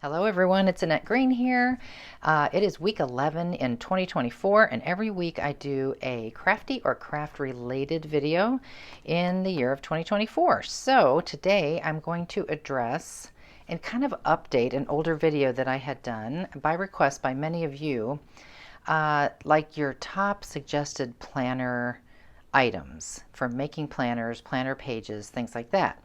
Hello everyone, it's Annette Green here. It is week 11 in 2024 and every week I do a crafty or craft related video in the year of 2024. So today I'm going to address and kind of update an older video that I had done by request by many of you, like your top suggested planner items for making planners, planner pages, things like that.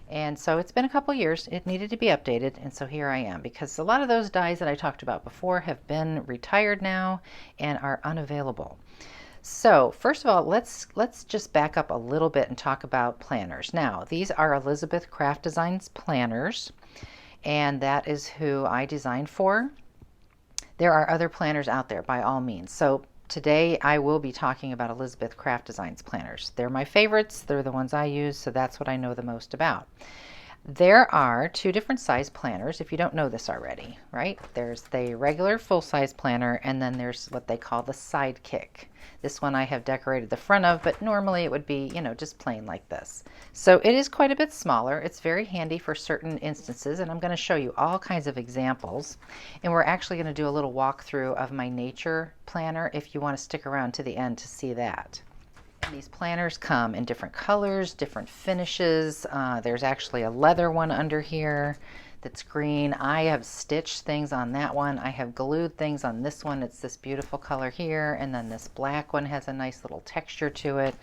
And so it's been a couple years. It needed to be updated, and so here I am, because a lot of those dies that I talked about before have been retired now and are unavailable. So first of all, let's just back up a little bit and talk about planners. Now, these are Elizabeth Craft Designs planners, and that is who I designed for. There are other planners out there by all means. So today I will be talking about Elizabeth Craft Designs planners. They're my favorites. They're the ones I use, so that's what I know the most about. There are two different size planners, if you don't know this already, right? There's the regular full-size planner, and then there's what they call the Sidekick. This one I have decorated the front of, but normally it would be, just plain like this. So it is quite a bit smaller. It's very handy for certain instances, and I'm going to show you all kinds of examples. And we're actually going to do a little walkthrough of my nature planner if you want to stick around to the end to see that. These planners come in different colors, different finishes. There's actually a leather one under here that's green. I have stitched things on that one. I have glued things on this one. It's this beautiful color here. And then this black one has a nice little texture to it.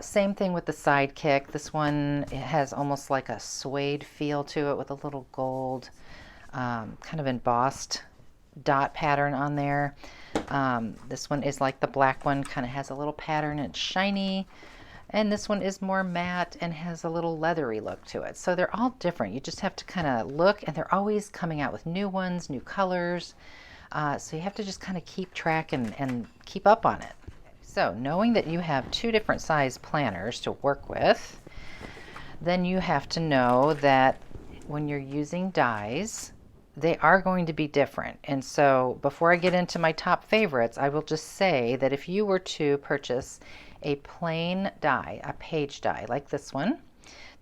Same thing with the Sidekick. This one, it has almost like a suede feel to it with a little gold kind of embossed dot pattern on there. This one is like the black one, kind of has a little pattern and it's shiny. And this one is more matte and has a little leathery look to it. So they're all different. You just have to kind of look, and they're always coming out with new ones, new colors. So you have to just kind of keep track and keep up on it. So knowing that you have two different size planners to work with, then you have to know that when you're using dies, they are going to be different. And so before I get into my top favorites, I will just say that if you were to purchase a plain die, a page die like this one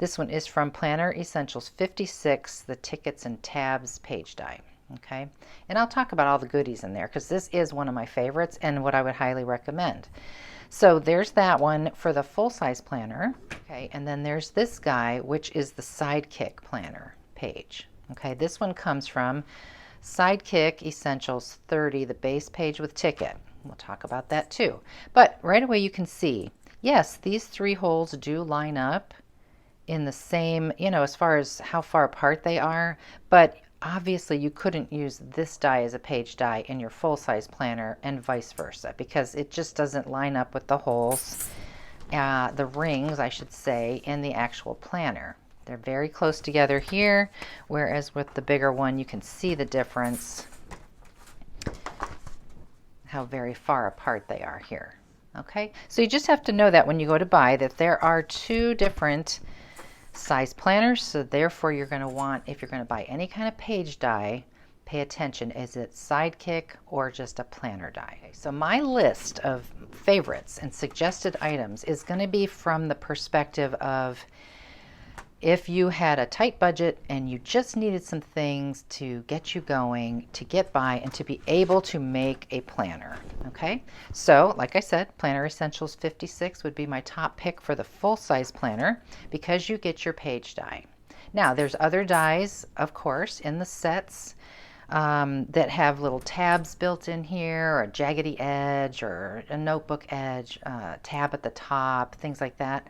is from Planner Essentials 56, the Tickets and Tabs page die. Okay, and I'll talk about all the goodies in there because this is one of my favorites and what I would highly recommend. So there's that one for the full-size planner. Okay, and then there's this guy, which is the Sidekick planner page. Okay, this one comes from Sidekick Essentials 30, the base page with ticket. We'll talk about that too. But right away you can see, yes, these three holes do line up in the same, as far as how far apart they are, but obviously you couldn't use this die as a page die in your full-size planner and vice versa, because it just doesn't line up with the holes, the rings, I should say, in the actual planner. They're very close together here, whereas with the bigger one, you can see the difference, how very far apart they are here. Okay, so you just have to know that when you go to buy that there are two different size planners, so therefore you're going to want, if you're going to buy any kind of page die, pay attention. Is it Sidekick or just a planner die? So my list of favorites and suggested items is going to be from the perspective of if you had a tight budget and you just needed some things to get you going, to get by, and to be able to make a planner. Okay, so like I said, Planner Essentials 56 would be my top pick for the full-size planner because you get your page die. Now there's other dies, of course, in the sets that have little tabs built in here, or a jaggedy edge, or a notebook edge, tab at the top, things like that.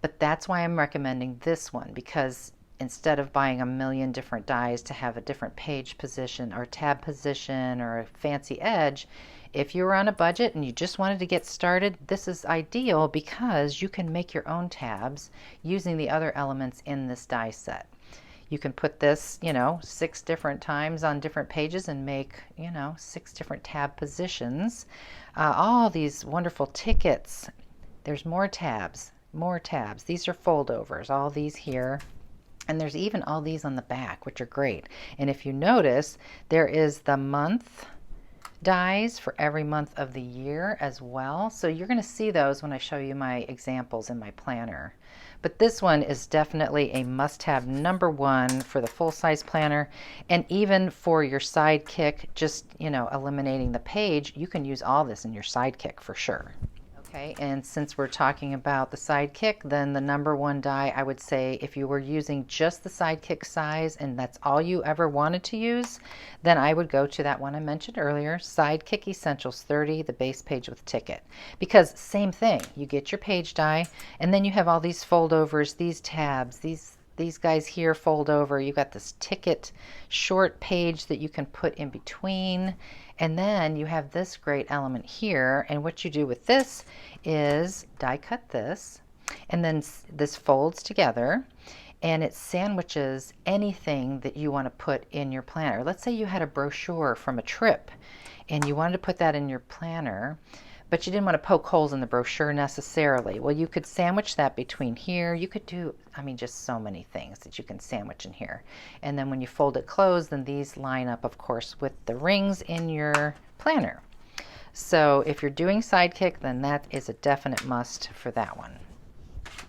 But that's why I'm recommending this one, because instead of buying a million different dies to have a different page position or tab position or a fancy edge, if you were on a budget and you just wanted to get started, this is ideal because you can make your own tabs using the other elements in this die set. You can put this, 6 different times on different pages and make, 6 different tab positions. All these wonderful tickets. There's more tabs. More tabs. These are foldovers, all these here. And there's even all these on the back, which are great. And if you notice, there is the month dies for every month of the year as well. So you're going to see those when I show you my examples in my planner. But this one is definitely a must-have #1 for the full-size planner. And even for your sidekick, just, eliminating the page, you can use all this in your sidekick for sure. Okay, and since we're talking about the sidekick, then the #1 die, I would say if you were using just the sidekick size and that's all you ever wanted to use, then I would go to that one I mentioned earlier, Sidekick Essentials 30, the base page with ticket. Because same thing, you get your page die, and then you have all these foldovers, these tabs, these guys here fold over. You got this ticket short page that you can put in between. And then you have this great element here. And what you do with this is die cut this. And then this folds together. And it sandwiches anything that you want to put in your planner. Let's say you had a brochure from a trip and you wanted to put that in your planner, but you didn't want to poke holes in the brochure necessarily. Well, you could sandwich that between here. You could do, just so many things that you can sandwich in here. And then when you fold it closed, then these line up, of course, with the rings in your planner. So if you're doing Sidekick, then that is a definite must for that one.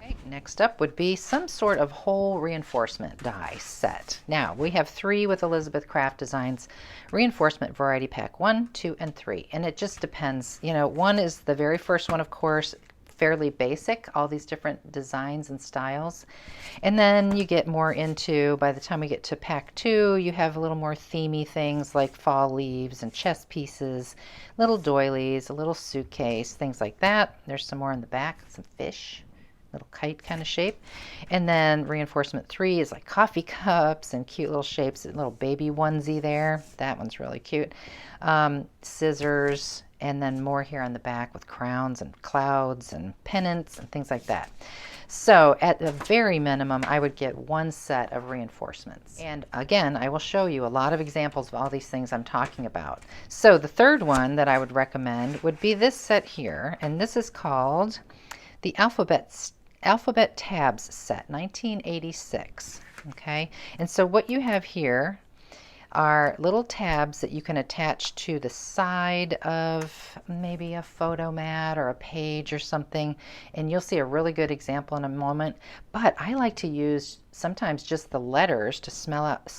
Okay, next up would be some sort of whole reinforcement die set. Now, we have 3 with Elizabeth Craft Designs Reinforcement Variety Pack 1, 2, and 3. And it just depends. 1 is the very first one, of course, fairly basic, all these different designs and styles. And then you get more into, by the time we get to pack 2, you have a little more themey things like fall leaves and chess pieces, little doilies, a little suitcase, things like that. There's some more in the back, some fish. Little kite kind of shape. And then reinforcement 3 is like coffee cups and cute little shapes, a little baby onesie there. That one's really cute. Scissors, and then more here on the back with crowns and clouds and pennants and things like that. So at the very minimum, I would get 1 set of reinforcements. And again, I will show you a lot of examples of all these things I'm talking about. So the third one that I would recommend would be this set here. And this is called the Alphabet Tabs Set, 1986. Okay, and so what you have here are little tabs that you can attach to the side of maybe a photo mat or a page or something, and you'll see a really good example in a moment. But I like to use sometimes just the letters to spell out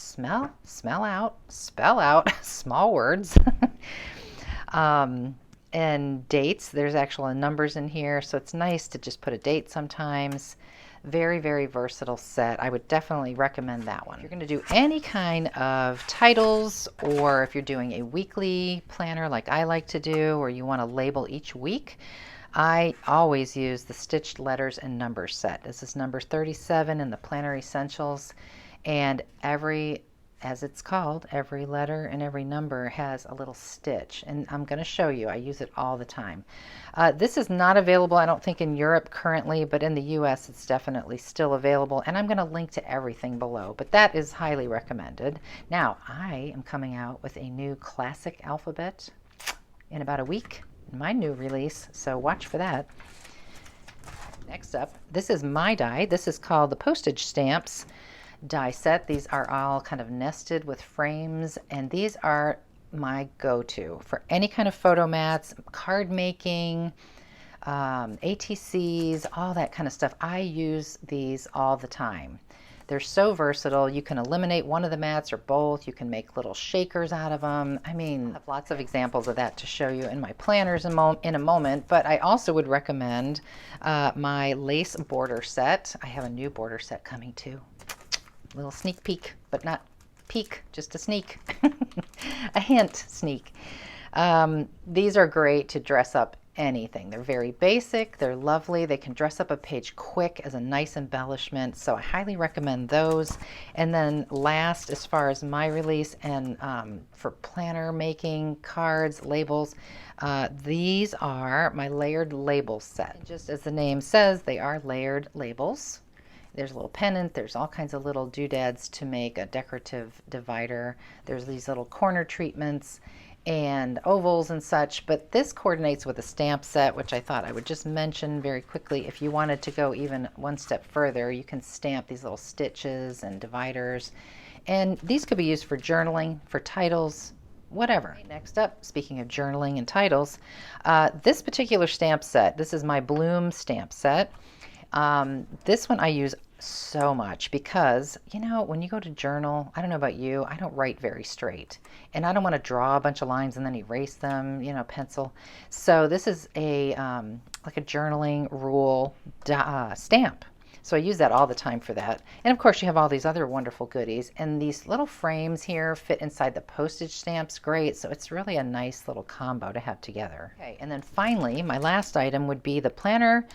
small words. And dates. There's actual numbers in here, so it's nice to just put a date sometimes. Very, very versatile set. I would definitely recommend that one. If you're going to do any kind of titles, or if you're doing a weekly planner like I like to do, or you want to label each week, I always use the stitched letters and numbers set. This is number 37 in the Planner Essentials, and as it's called, every letter and every number has a little stitch, and I'm going to show you. I use it all the time. This is not available, I don't think, in Europe currently, but in the US it's definitely still available, and I'm going to link to everything below, but that is highly recommended. Now, I am coming out with a new classic alphabet in about a week, my new release, so watch for that. Next up, this is my die. This is called the Postage Stamps die set. These are all kind of nested with frames, and these are my go-to for any kind of photo mats, card making, ATCs, all that kind of stuff. I use these all the time. They're so versatile. You can eliminate one of the mats or both. You can make little shakers out of them. I have lots of examples of that to show you in my planners in a moment, but I also would recommend my lace border set. I have a new border set coming too. Little sneak peek, but not peek, just a sneak. A hint sneak. These are great to dress up anything. They're very basic, they're lovely, they can dress up a page quick as a nice embellishment, so I highly recommend those. And then last, as far as my release and for planner making, cards, labels, these are my layered label set. Just as the name says, they are layered labels. There's a little pennant, there's all kinds of little doodads to make a decorative divider. There's these little corner treatments and ovals and such, but this coordinates with a stamp set, which I thought I would just mention very quickly. If you wanted to go even one step further, you can stamp these little stitches and dividers. And these could be used for journaling, for titles, whatever. Next up, speaking of journaling and titles, this particular stamp set, this is my Bloom stamp set. This one I use so much because, you know, when you go to journal, I don't know about you, I don't write very straight. And I don't want to draw a bunch of lines and then erase them, you know, pencil. So this is a like a journaling rule stamp. So I use that all the time for that. And of course you have all these other wonderful goodies. And these little frames here fit inside the postage stamps. Great. So it's really a nice little combo to have together. Okay, and then finally, my last item would be the Planner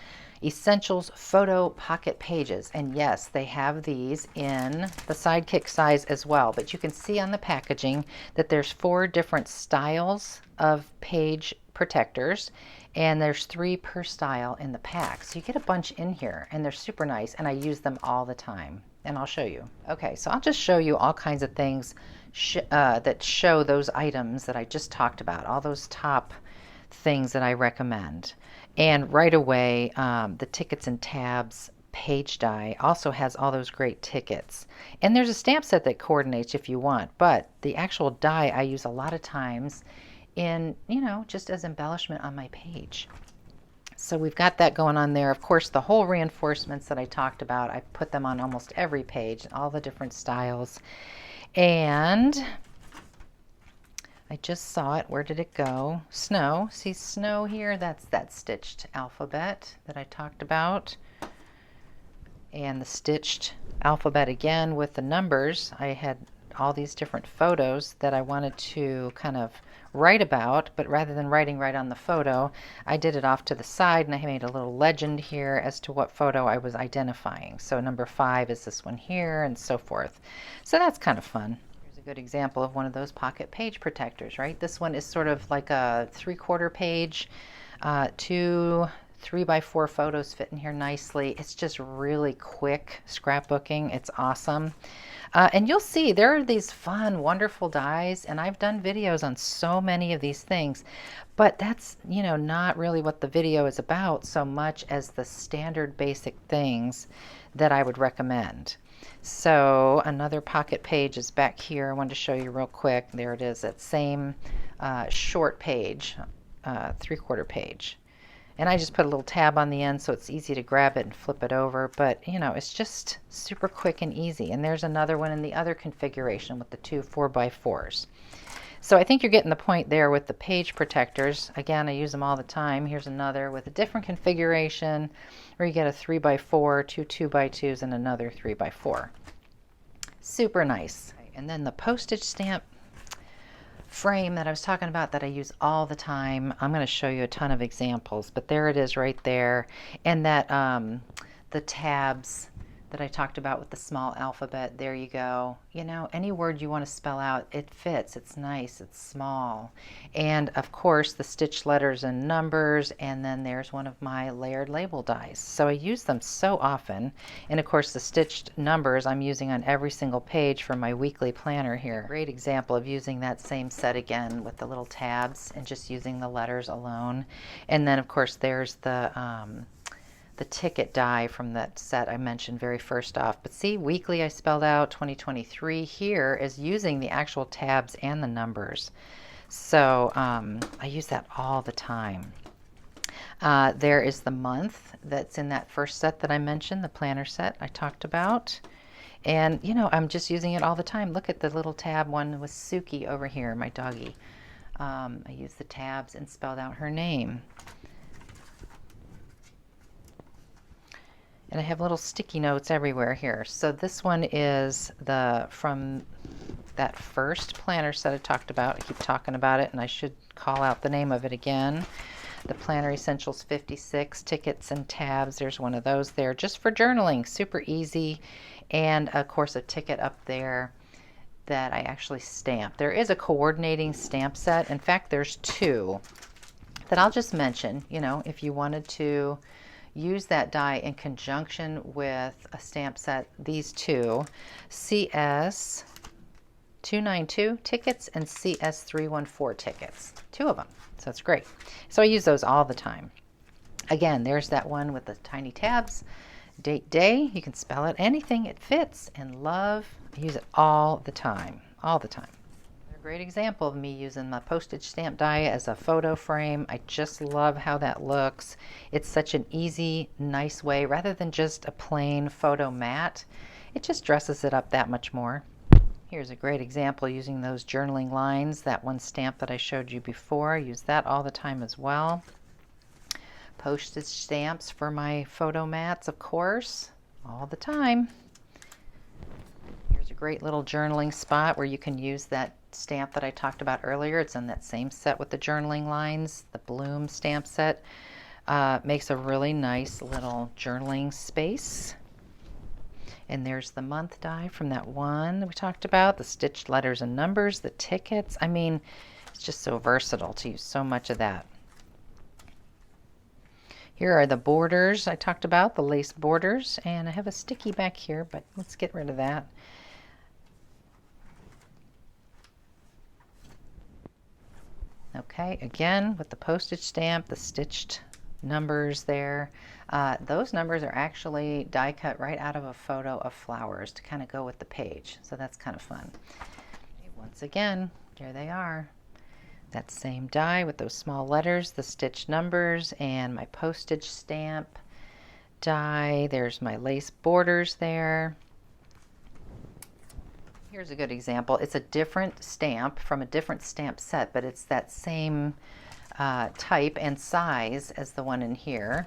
Essentials Photo Pocket Pages. And yes, they have these in the Sidekick size as well. But you can see on the packaging that there's 4 different styles of page protectors, and there's 3 per style in the pack. So you get a bunch in here, and they're super nice, and I use them all the time. And I'll show you. Okay, so I'll just show you all kinds of things that show those items that I just talked about, all those top things that I recommend. And right away, the tickets and tabs page die also has all those great tickets. And there's a stamp set that coordinates if you want, but the actual die I use a lot of times in, you know, just as embellishment on my page. So we've got that going on there. Of course, the whole reinforcements that I talked about, I put them on almost every page, all the different styles. And I just saw it. Where did it go? Snow. See snow here? That's that stitched alphabet that I talked about. And the stitched alphabet again with the numbers. I had all these different photos that I wanted to kind of write about, but rather than writing right on the photo, I did it off to the side, and I made a little legend here as to what photo I was identifying. So number 5 is this one here, and so forth. So that's kind of fun. Here's a good example of one of those pocket page protectors, right? This one is sort of like a 3/4 page, 2 3x4 photos fit in here nicely. It's just really quick scrapbooking. It's awesome. And you'll see there are these fun, wonderful dies, and I've done videos on so many of these things, but that's, you know, not really what the video is about so much as the standard basic things that I would recommend. So another pocket page is back here. I wanted to show you real quick. There it is, that same short page, 3/4 page. And I just put a little tab on the end so it's easy to grab it and flip it over. But, you know, it's just super quick and easy. And there's another one in the other configuration with the 2 4x4s. So I think you're getting the point there with the page protectors. Again, I use them all the time. Here's another with a different configuration where you get a 3x4, 2 2x2s, and another 3x4. Super nice. And then the postage stamp frame that I was talking about that I use all the time. I'm going to show you a ton of examples, but there it is right there. And that the tabs that I talked about with the small alphabet, there you go. You know, any word you want to spell out, it fits. It's nice. It's small. And of course the stitched letters and numbers, and then there's one of my layered label dies. So I use them so often. And of course the stitched numbers I'm using on every single page for my weekly planner here. Great example of using that same set again with the little tabs and just using the letters alone. And then of course there's the ticket die from that set I mentioned very first off. But see, weekly I spelled out 2023 here is using the actual tabs and the numbers. So I use that all the time. There is the month that's in that first set that I mentioned, the planner set I talked about. And, you know, I'm just using it all the time. Look at the little tab one with Suki over here, my doggie. I used the tabs and spelled out her name. And I have little sticky notes everywhere here. So this one is from that first planner set I talked about. I keep talking about it, and I should call out the name of it again. The Planner Essentials 56, tickets and tabs. There's one of those there just for journaling. Super easy. And of course a ticket up there that I actually stamped. There is a coordinating stamp set. In fact, there's 2 that I'll just mention, you know, if you wanted to use that die in conjunction with a stamp set, these 2, CS 292 tickets and CS 314 tickets, 2 of them. So it's great. So I use those all the time. Again, there's that one with the tiny tabs, date, day. You can spell it anything, it fits. And love, I use it all the time, all the time. Great example of me using my postage stamp die as a photo frame. I just love how that looks. It's such an easy, nice way, rather than just a plain photo mat. It just dresses it up that much more. Here's a great example using those journaling lines. That one stamp that I showed you before, I use that all the time as well. Postage stamps for my photo mats, of course, all the time. Here's a great little journaling spot where you can use that stamp that I talked about earlier. It's in that same set with the journaling lines. The Bloom stamp set makes a really nice little journaling space. And there's the month die from that one that we talked about, the stitched letters and numbers, the tickets. I mean, it's just so versatile to use so much of that. Here are the borders I talked about, the lace borders, and I have a sticky back here, but let's get rid of that. Okay, again with the postage stamp, the stitched numbers there. Those numbers are actually die cut right out of a photo of flowers to kind of go with the page, so that's kind of fun. Once again, there they are. That same die with those small letters, the stitched numbers, and my postage stamp die. There's my lace borders there. Here's a good example. It's a different stamp from a different stamp set, but it's that same type and size as the one in here.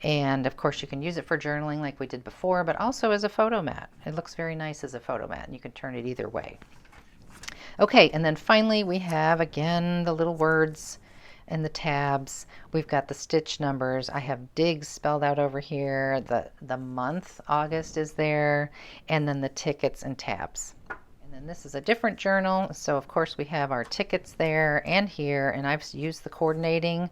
And of course you can use it for journaling like we did before, but also as a photo mat. It looks very nice as a photo mat, and you can turn it either way. Okay, and then finally we have again the little words and the tabs. We've got the stitch numbers. I have digs spelled out over here. The month, August, is there, and then the tickets and tabs. And then this is a different journal, so of course we have our tickets there and here, and I've used the coordinating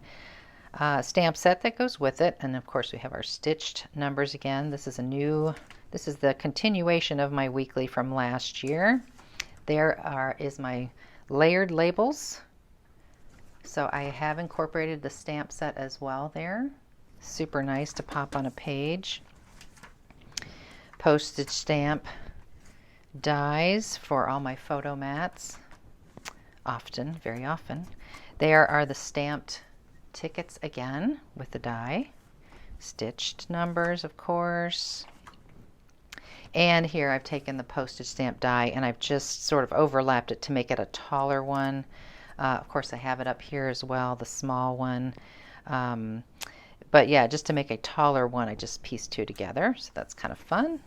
stamp set that goes with it. And of course we have our stitched numbers again. This is the continuation of my weekly from last year. There is my layered labels. So I have incorporated the stamp set as well there. Super nice to pop on a page. Postage stamp dies for all my photo mats. Often, very often. There are the stamped tickets again with the die. Stitched numbers, of course. And here I've taken the postage stamp die and I've just sort of overlapped it to make it a taller one. Of course I have it up here as well, the small one. But yeah, just to make a taller one, I just pieced two together. So that's kind of fun.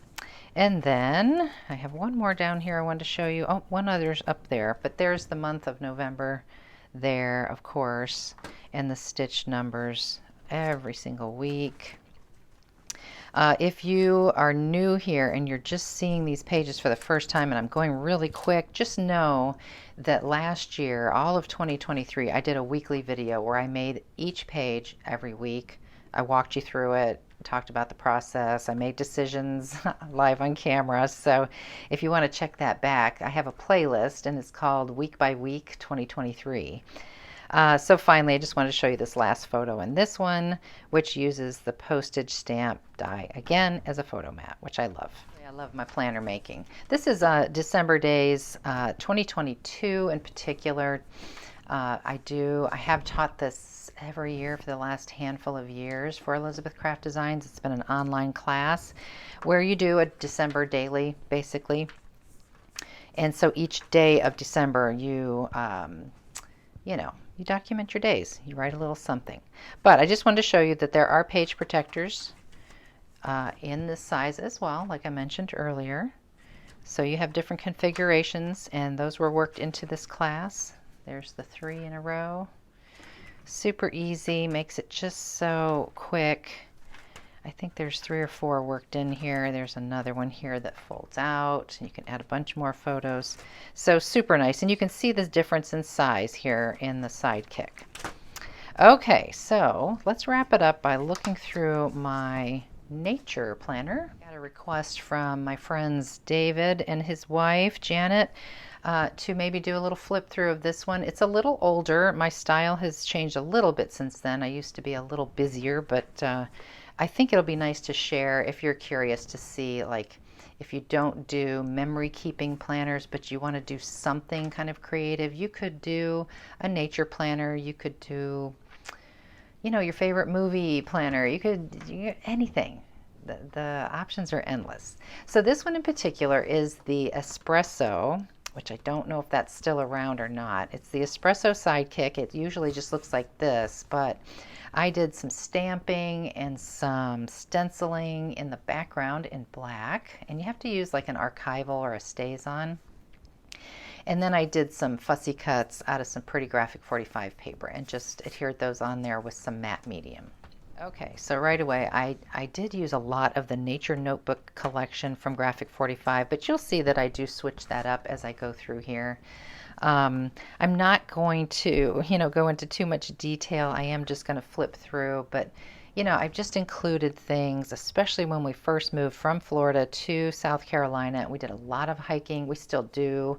And then I have one more down here I wanted to show you. Oh, one other's up there, but there's the month of November there, of course, and the stitch numbers every single week. If you are new here and you're just seeing these pages for the first time, and I'm going really quick, just know that last year, all of 2023, I did a weekly video where I made each page every week. I walked you through it, talked about the process, I made decisions live on camera. So if you want to check that back, I have a playlist and it's called Week by Week 2023. So finally, I just wanted to show you this last photo and this one, which uses the postage stamp die again as a photo mat, which I love. I love my planner making. This is December days, 2022 in particular. I have taught this every year for the last handful of years for Elizabeth Craft Designs. It's been an online class where you do a December daily, basically. And so each day of December, you document your days. You write a little something. But I just wanted to show you that there are page protectors in this size as well, like I mentioned earlier. So you have different configurations, and those were worked into this class. There's the 3 in a row. Super easy, makes it just so quick. I think there's 3 or 4 worked in here. There's another one here that folds out. You can add a bunch more photos. So super nice. And you can see the difference in size here in the Sidekick. Okay, so let's wrap it up by looking through my nature planner. Got a request from my friends David and his wife Janet to maybe do a little flip through of this one. It's a little older. My style has changed a little bit since then. I used to be a little busier, but I think it'll be nice to share if you're curious to see, like, if you don't do memory keeping planners, but you want to do something kind of creative, you could do a nature planner. You could do, your favorite movie planner. Anything. The options are endless. So this one in particular is the espresso, which I don't know if that's still around or not. It's the espresso sidekick. It usually just looks like this, but I did some stamping and some stenciling in the background in black, and you have to use like an archival or a StazOn. And then I did some fussy cuts out of some pretty graphic 45 paper and just adhered those on there with some matte medium. Okay, so right away I did use a lot of the Nature Notebook collection from Graphic 45, but you'll see that I do switch that up as I go through here. I'm not going to, go into too much detail. I am just going to flip through, but I've just included things, especially when we first moved from Florida to South Carolina. We did a lot of hiking. We still do.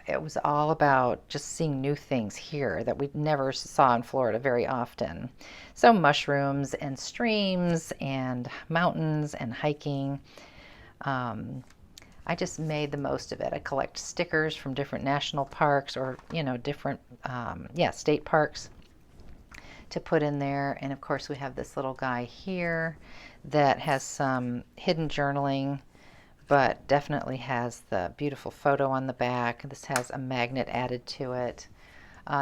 It was all about just seeing new things here that we never saw in Florida very often. So mushrooms and streams and mountains and hiking. I just made the most of it. I collect stickers from different national parks or, different, state parks to put in there. And of course we have this little guy here that has some hidden journaling, but definitely has the beautiful photo on the back. This has a magnet added to it.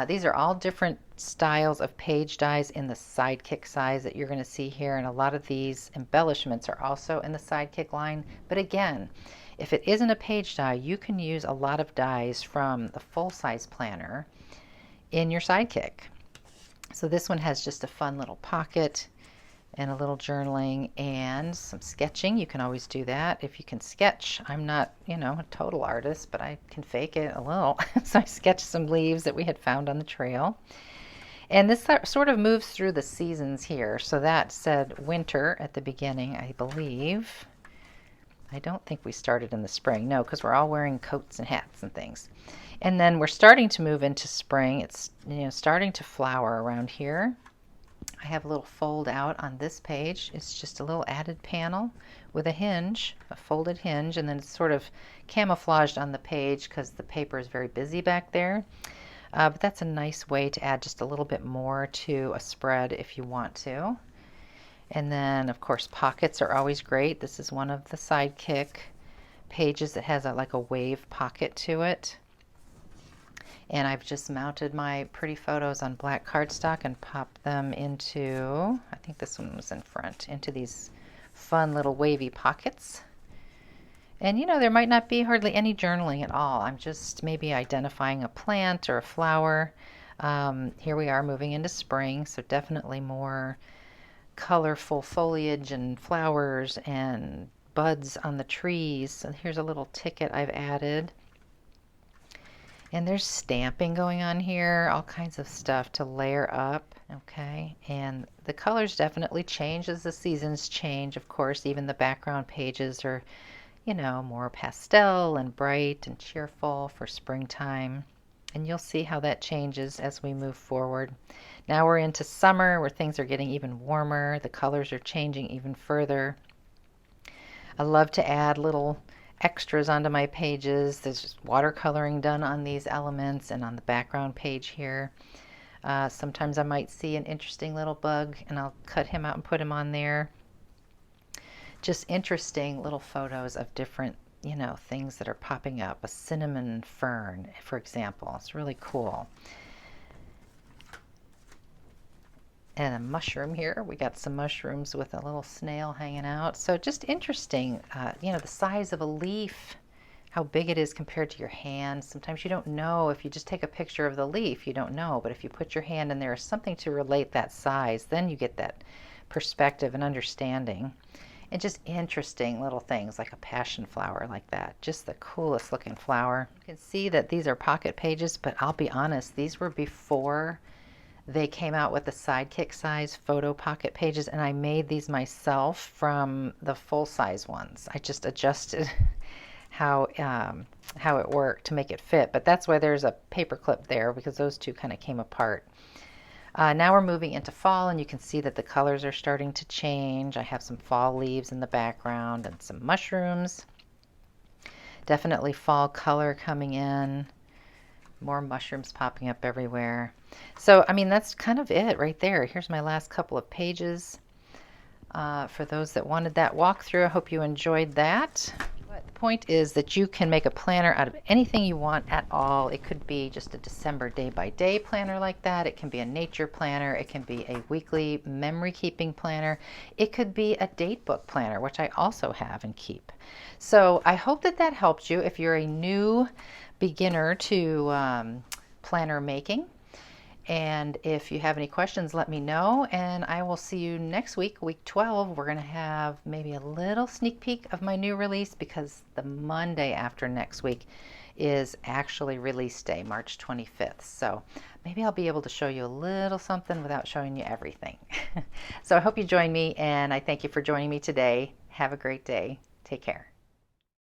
These are all different styles of page dies in the Sidekick size that you're going to see here, and a lot of these embellishments are also in the Sidekick line. But again, if it isn't a page die, you can use a lot of dies from the full-size planner in your Sidekick. So this one has just a fun little pocket and a little journaling and some sketching. You can always do that if you can sketch. I'm not, a total artist, but I can fake it a little. So I sketched some leaves that we had found on the trail. And this sort of moves through the seasons here. So that said winter at the beginning, I believe. I don't think we started in the spring. No, because we're all wearing coats and hats and things. And then we're starting to move into spring. It's, starting to flower around here. I have a little fold out on this page. It's just a little added panel with a hinge, a folded hinge, and then it's sort of camouflaged on the page because the paper is very busy back there. But that's a nice way to add just a little bit more to a spread if you want to. And then, of course, pockets are always great. This is one of the Sidekick pages that has like a wave pocket to it. And I've just mounted my pretty photos on black cardstock and popped them into, I think this one was in front, into these fun little wavy pockets. And there might not be hardly any journaling at all. I'm just maybe identifying a plant or a flower. Here we are moving into spring, so definitely more colorful foliage and flowers and buds on the trees. So here's a little ticket I've added. And there's stamping going on here, all kinds of stuff to layer up, okay? And the colors definitely change as the seasons change. Of course, even the background pages are, more pastel and bright and cheerful for springtime. And you'll see how that changes as we move forward. Now we're into summer where things are getting even warmer. The colors are changing even further. I love to add little extras onto my pages. There's just watercoloring done on these elements and on the background page here. Sometimes I might see an interesting little bug and I'll cut him out and put him on there. Just interesting little photos of different, things that are popping up. A cinnamon fern, for example. It's really cool. And a mushroom here. We got some mushrooms with a little snail hanging out. So just interesting, the size of a leaf, how big it is compared to your hand. Sometimes you don't know. If you just take a picture of the leaf, you don't know. But if you put your hand in there or something to relate that size, then you get that perspective and understanding. And just interesting little things like a passion flower like that. Just the coolest looking flower. You can see that these are pocket pages, but I'll be honest, these were before they came out with the Sidekick size photo pocket pages, and I made these myself from the full size ones. I just adjusted how it worked to make it fit, but that's why there's a paper clip there because those two kind of came apart. Now we're moving into fall, and you can see that the colors are starting to change. I have some fall leaves in the background and some mushrooms. Definitely fall color coming in. More mushrooms popping up everywhere. So, I mean, that's kind of it right there. Here's my last couple of pages. For those that wanted that walkthrough, I hope you enjoyed that. But the point is that you can make a planner out of anything you want at all. It could be just a December day-by-day planner like that. It can be a nature planner. It can be a weekly memory-keeping planner. It could be a date book planner, which I also have and keep. So I hope that that helped you if you're a new beginner to planner making. And if you have any questions, let me know, and I will see you next week, week 12. We're going to have maybe a little sneak peek of my new release, because the Monday after next week is actually release day, March 25th. So maybe I'll be able to show you a little something without showing you everything. So I hope you join me, and I thank you for joining me today. Have a great day. Take care.